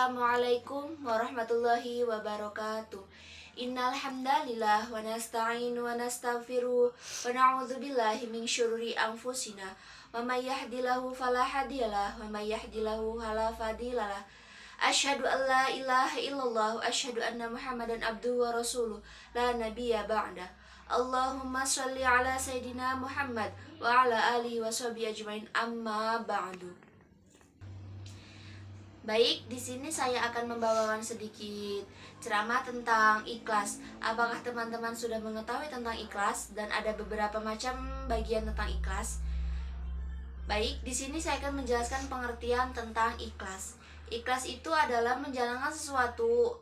Assalamualaikum warahmatullahi wabarakatuh. Innal hamdalillah wa nasta'inu wa nastaghfiru wa na'udzu billahi min syururi anfusina wa may yahdihillahu fala hadiyalah wa may yahdihillahu fala fadilalah. Asyhadu an la ilaha illallah wa asyhadu anna Muhammadan abduhu wa rasuluh la nabiyya ba'da. Allahumma shalli ala sayidina Muhammad wa ala alihi wa sahbihi ajmain, amma ba'du. Baik, di sini saya akan membawakan sedikit ceramah tentang ikhlas. Apakah teman-teman sudah mengetahui tentang ikhlas dan ada beberapa macam bagian tentang ikhlas? Baik, di sini saya akan menjelaskan pengertian tentang ikhlas. Ikhlas itu adalah menjalankan sesuatu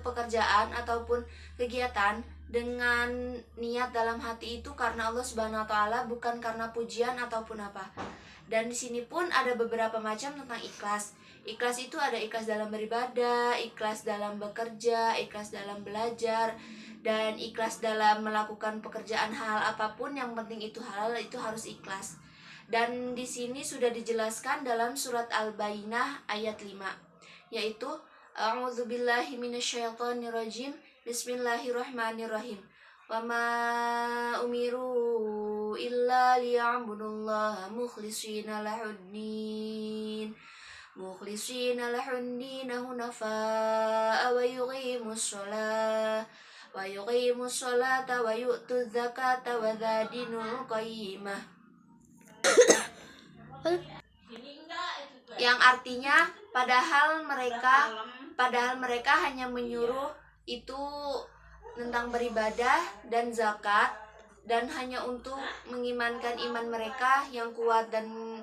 pekerjaan ataupun kegiatan dengan niat dalam hati itu karena Allah Subhanahu wa taala, bukan karena pujian ataupun apa. Dan di sini pun ada beberapa macam tentang ikhlas. Ikhlas itu ada ikhlas dalam beribadah, ikhlas dalam bekerja, ikhlas dalam belajar, dan ikhlas dalam melakukan pekerjaan hal apapun yang penting itu halal, itu harus ikhlas. Dan di sini sudah dijelaskan dalam surat Al-Bayyinah ayat 5, yaitu A'udzubillahi minasyaitonirrajim. Bismillahirrahmanirrahim. Wa ma umiru illa liya'budullaha mukhlishina lahuddin hunafa'a wa yuqimus sholata wa yu'tuz zakata wa dzadinul qayyimah, yang artinya padahal mereka hanya menyuruh itu tentang beribadah dan zakat, dan hanya untuk mengimankan iman mereka yang kuat dan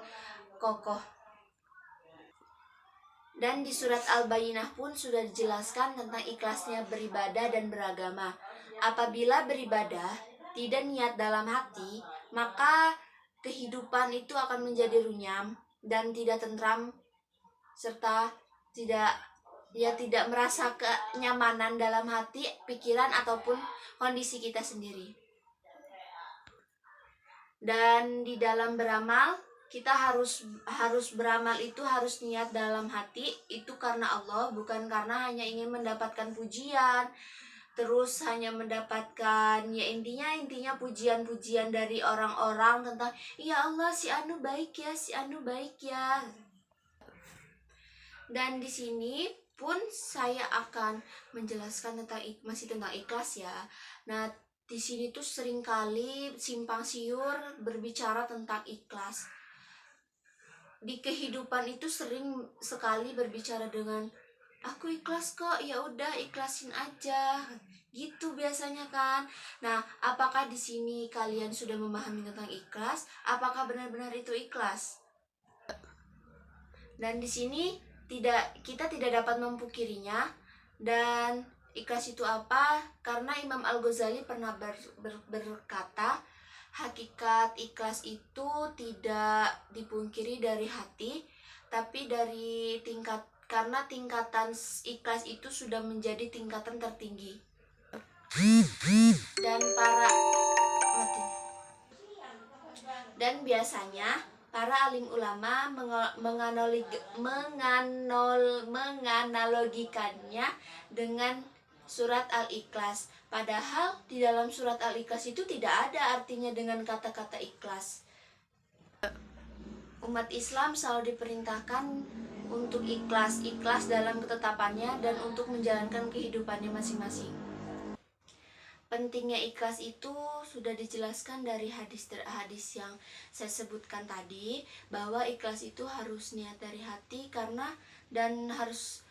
kokoh. Dan di surat Al-Bayyinah pun sudah dijelaskan tentang ikhlasnya beribadah dan beragama. Apabila beribadah tidak niat dalam hati, maka kehidupan itu akan menjadi runyam dan tidak tentram, serta tidak merasa kenyamanan dalam hati, pikiran ataupun kondisi kita sendiri. Dan di dalam beramal, kita harus beramal itu harus niat dalam hati itu karena Allah, bukan karena hanya ingin mendapatkan pujian, terus hanya mendapatkan intinya pujian-pujian dari orang-orang tentang ya Allah si anu baik ya. Dan di sini pun saya akan menjelaskan masih tentang ikhlas ya. Nah, di sini tuh seringkali simpang siur berbicara tentang ikhlas. Di kehidupan itu sering sekali berbicara dengan aku ikhlas kok, ya udah ikhlasin aja, gitu biasanya kan. Nah, apakah di sini kalian sudah memahami tentang ikhlas? Apakah benar-benar itu ikhlas? Dan di sini kita tidak dapat memungkirinya. Dan ikhlas itu apa? Karena Imam Al-Ghazali pernah berkata, hakikat ikhlas itu tidak dipungkiri dari hati, tapi dari karena tingkatan ikhlas itu sudah menjadi tingkatan tertinggi. Dan biasanya para alim ulama menganalogikannya dengan surat Al-Ikhlas. Padahal di dalam surat Al-Ikhlas itu tidak ada artinya dengan kata-kata ikhlas. Umat Islam selalu diperintahkan untuk ikhlas dalam ketetapannya dan untuk menjalankan kehidupannya masing-masing. Pentingnya ikhlas itu sudah dijelaskan dari hadis yang saya sebutkan tadi, bahwa ikhlas itu harus niat dari hati dan harus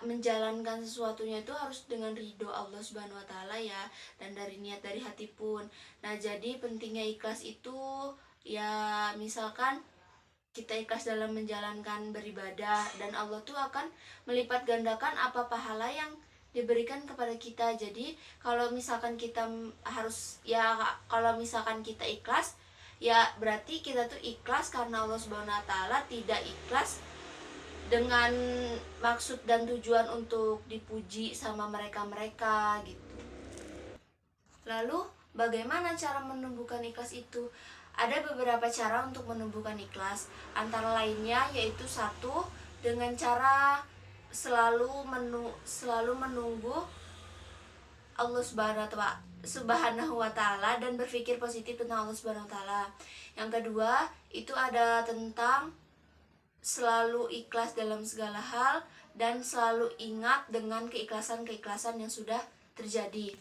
menjalankan sesuatunya itu harus dengan ridho Allah Subhanahu wa taala ya, dan dari niat dari hati pun. Nah, jadi pentingnya ikhlas itu misalkan kita ikhlas dalam menjalankan beribadah, dan Allah tuh akan melipat gandakan apa pahala yang diberikan kepada kita. Jadi kalau misalkan kita ikhlas, ya berarti kita tuh ikhlas karena Allah Subhanahu wa taala, tidak ikhlas dengan maksud dan tujuan untuk dipuji sama mereka gitu. Lalu bagaimana cara menumbuhkan ikhlas itu? Ada beberapa cara untuk menumbuhkan ikhlas. Antara lainnya yaitu 1, dengan cara selalu menunggu Allah Subhanahu wa taala dan berpikir positif tentang Allah Subhanahu wa taala. Yang kedua, itu ada tentang selalu ikhlas dalam segala hal dan selalu ingat dengan keikhlasan-keikhlasan yang sudah terjadi.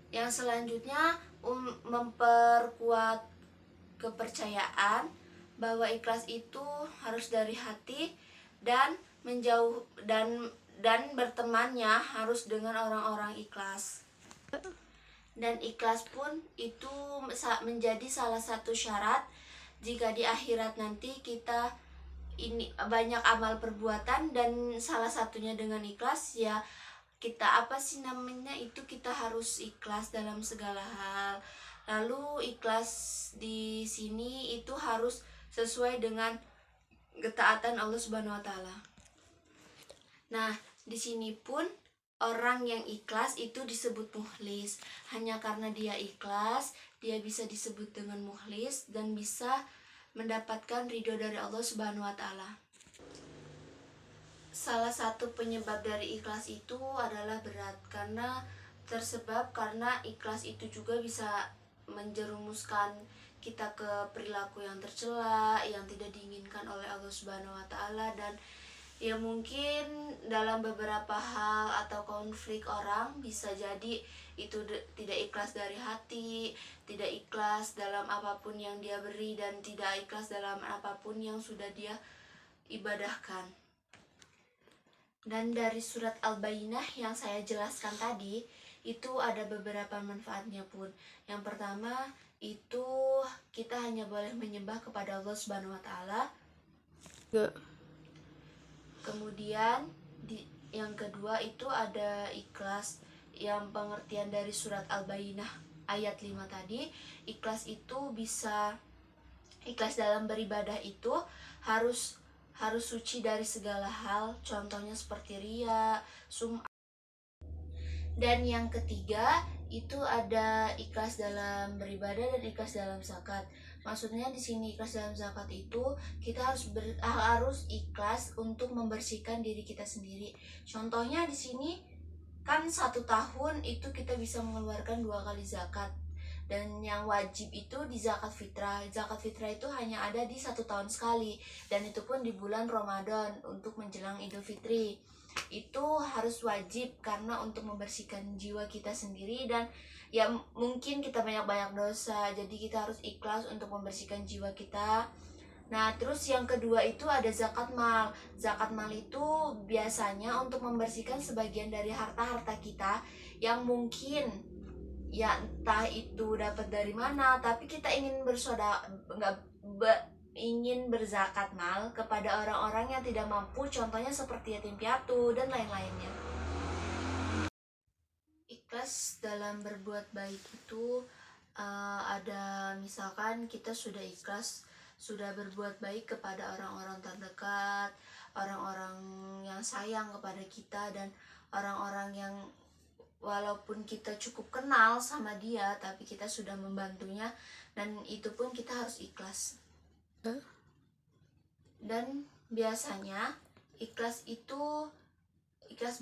Yang selanjutnya, memperkuat kepercayaan bahwa ikhlas itu harus dari hati dan menjauh dan bertemannya harus dengan orang-orang ikhlas. Dan ikhlas pun itu menjadi salah satu syarat jika di akhirat nanti kita ini banyak amal perbuatan, dan salah satunya dengan ikhlas, ya kita kita harus ikhlas dalam segala hal. Lalu ikhlas di sini itu harus sesuai dengan ketaatan Allah Subhanahu wa taala. Nah, di sini pun orang yang ikhlas itu disebut mukhlis. Hanya karena dia ikhlas, dia bisa disebut dengan mukhlis dan bisa mendapatkan ridho dari Allah Subhanahu wa taala. Salah satu penyebab dari ikhlas itu adalah berat, karena ikhlas itu juga bisa menjerumuskan kita ke perilaku yang tercela, yang tidak diinginkan oleh Allah Subhanahu wa taala, dan ya mungkin dalam beberapa hal atau konflik orang bisa jadi itu tidak ikhlas dari hati, tidak ikhlas dalam apapun yang dia beri, dan tidak ikhlas dalam apapun yang sudah dia ibadahkan. Dan dari surat Al-Bayyinah yang saya jelaskan tadi, itu ada beberapa manfaatnya pun. Yang pertama, itu kita hanya boleh menyembah kepada Allah Subhanahu wa taala. Kemudian yang kedua itu ada ikhlas, yang pengertian dari surat Al-Bayyinah ayat 5 tadi. Ikhlas itu bisa, ikhlas dalam beribadah itu harus suci dari segala hal, contohnya seperti riya, sum'ah. Dan yang ketiga itu ada ikhlas dalam beribadah dan ikhlas dalam zakat. Maksudnya di sini ikhlas dalam zakat itu kita harus ikhlas untuk membersihkan diri kita sendiri. Contohnya di sini kan 1 tahun itu kita bisa mengeluarkan 2 kali zakat. Dan yang wajib itu di zakat fitrah. Zakat fitrah itu hanya ada di 1 tahun sekali, dan itu pun di bulan Ramadan untuk menjelang Idul Fitri. Itu harus wajib karena untuk membersihkan jiwa kita sendiri, dan ya mungkin kita banyak dosa, jadi kita harus ikhlas untuk membersihkan jiwa kita. Nah, terus yang kedua itu ada zakat mal. Zakat mal itu biasanya untuk membersihkan sebagian dari harta-harta kita yang mungkin ya entah itu dapat dari mana, tapi kita ingin ingin berzakat mal kepada orang-orang yang tidak mampu, contohnya seperti yatim piatu dan lain-lainnya. Ikhlas dalam berbuat baik itu ada, misalkan kita sudah ikhlas, sudah berbuat baik kepada orang-orang terdekat, orang-orang yang sayang kepada kita, dan orang-orang yang walaupun kita cukup kenal sama dia, tapi kita sudah membantunya, dan itu pun kita harus ikhlas. Dan biasanya ikhlas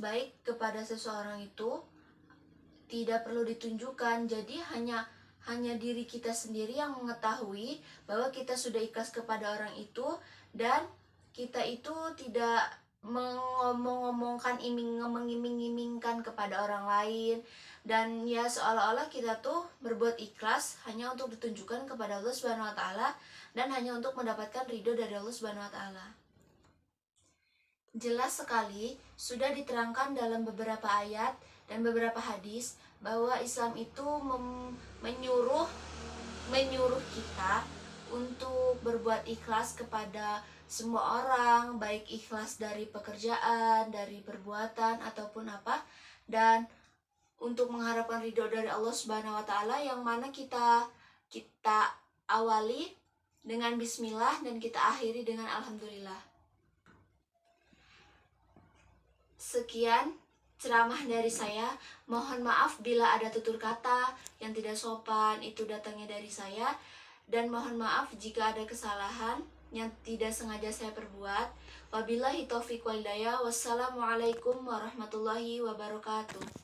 baik kepada seseorang itu tidak perlu ditunjukkan. Jadi hanya diri kita sendiri yang mengetahui bahwa kita sudah ikhlas kepada orang itu, dan kita itu tidak mengomong-omongkan, mengiming-imingkan kepada orang lain, dan ya seolah-olah kita tuh berbuat ikhlas hanya untuk ditunjukkan kepada Allah Subhanahu wa taala dan hanya untuk mendapatkan ridho dari Allah Subhanahu wa taala. Jelas sekali sudah diterangkan dalam beberapa ayat dan beberapa hadis bahwa Islam itu menyuruh kita untuk berbuat ikhlas kepada semua orang, baik ikhlas dari pekerjaan, dari perbuatan ataupun apa, dan untuk mengharapkan ridho dari Allah Subhanahu wa taala, yang mana kita awali dengan bismillah dan kita akhiri dengan alhamdulillah. Sekian ceramah dari saya. Mohon maaf bila ada tutur kata yang tidak sopan, itu datangnya dari saya, dan mohon maaf jika ada kesalahan. yang tidak sengaja saya perbuat. Wabillahi taufiq wal hidayah. Wassalamualaikum warahmatullahi wabarakatuh.